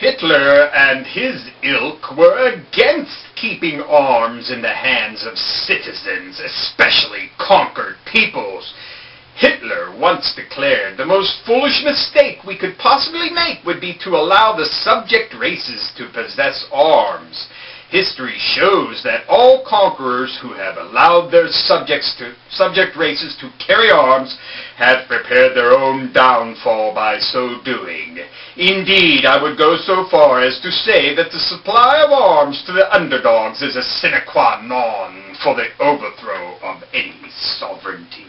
Hitler and his ilk were against keeping arms in the hands of citizens, especially conquered peoples. Hitler once declared the most foolish mistake we could possibly make would be to allow the subject races to possess arms. History shows that all conquerors who have allowed their subject races to carry arms have prepared their own downfall by so doing. Indeed, I would go so far as to say that the supply of arms to the underdogs is a sine qua non for the overthrow of any sovereignty.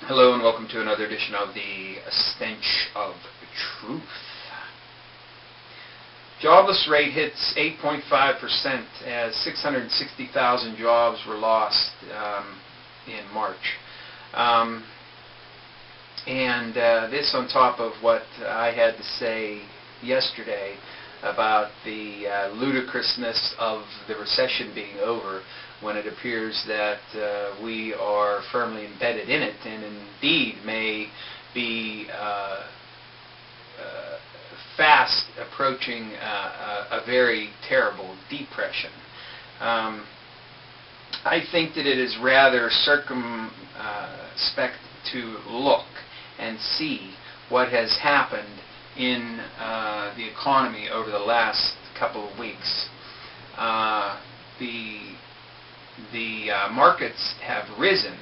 Hello and welcome to another edition of the Stench of Truth. Jobless rate hits 8.5% as 660,000 jobs were lost in March. This on top of what I had to say yesterday about the ludicrousness of the recession being over, when it appears that we are firmly embedded in it and indeed may be fast approaching a very terrible depression. I think that it is rather circumspect to look and see what has happened in the economy over the last couple of weeks. The markets have risen.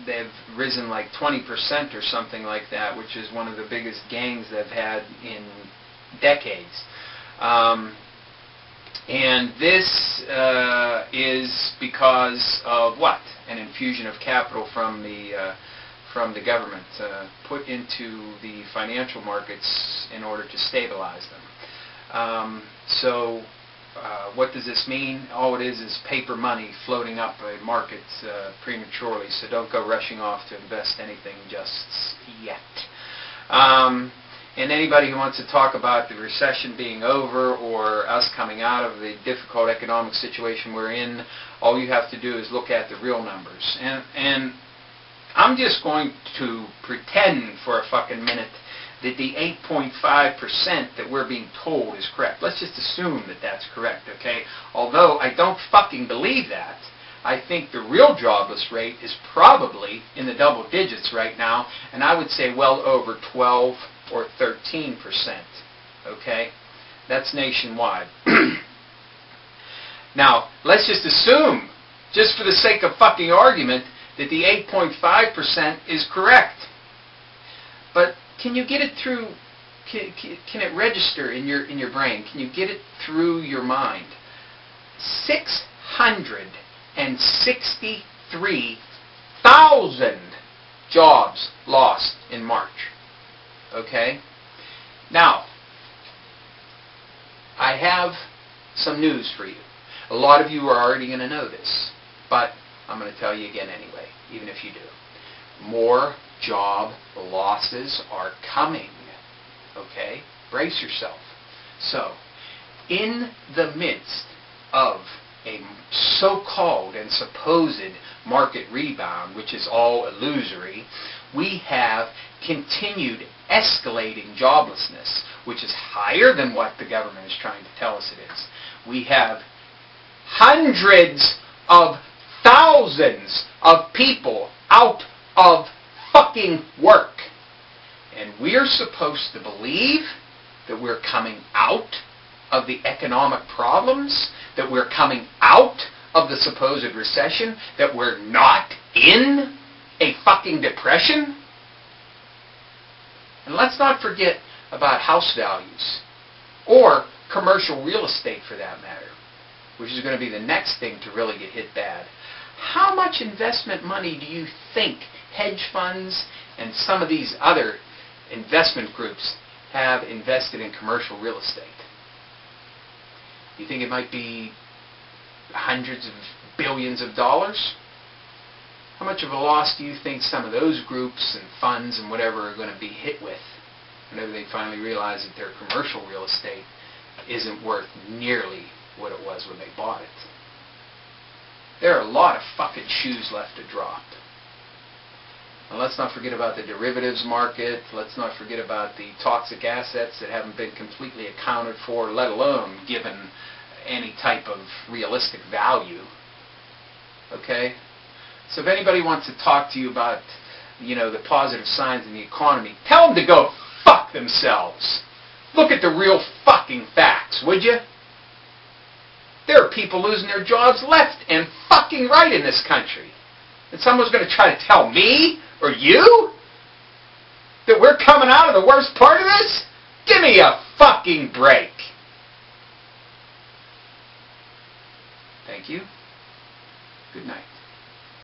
They've risen like 20% or something like that, which is one of the biggest gains they've had in decades. And this is because of what? An infusion of capital from the government put into the financial markets in order to stabilize them. What does this mean? All it is paper money floating up a market prematurely, so don't go rushing off to invest anything just yet. And anybody who wants to talk about the recession being over or us coming out of the difficult economic situation we're in, all you have to do is look at the real numbers. And I'm just going to pretend for a fucking minute that the 8.5% that we're being told is correct. Let's just assume that that's correct, okay? Although I don't fucking believe that. I think the real jobless rate is probably in the double digits right now, and I would say well over 12 or 13%, okay? That's nationwide. Now, let's just assume, just for the sake of fucking argument, that the 8.5% is correct. But can you get it through, can it register in your brain? Can you get it through your mind? 663,000 jobs lost in March. Okay? Now, I have some news for you. A lot of you are already going to know this, but I'm going to tell you again anyway, even if you do. More job losses are coming. Okay? Brace yourself. So, in the midst of a so-called and supposed market rebound, which is all illusory, we have continued escalating joblessness, which is higher than what the government is trying to tell us it is. We have hundreds of thousands of people out of fucking work. And we're supposed to believe that we're coming out of the economic problems, that we're coming out of the supposed recession, that we're not in a fucking depression. And let's not forget about house values, or commercial real estate for that matter, which is going to be the next thing to really get hit bad. How much investment money do you think hedge funds and some of these other investment groups have invested in commercial real estate? You think it might be hundreds of billions of dollars? How much of a loss do you think some of those groups and funds and whatever are going to be hit with whenever they finally realize that their commercial real estate isn't worth nearly what it was when they bought it? There are a lot of fucking shoes left to drop. And let's not forget about the derivatives market. Let's not forget about the toxic assets that haven't been completely accounted for, let alone given any type of realistic value. Okay? So if anybody wants to talk to you about, the positive signs in the economy, tell them to go fuck themselves. Look at the real fucking facts, would you? There are people losing their jobs left and fucking right in this country. And someone's going to try to tell me or you that we're coming out of the worst part of this? Give me a fucking break. Thank you. Good night.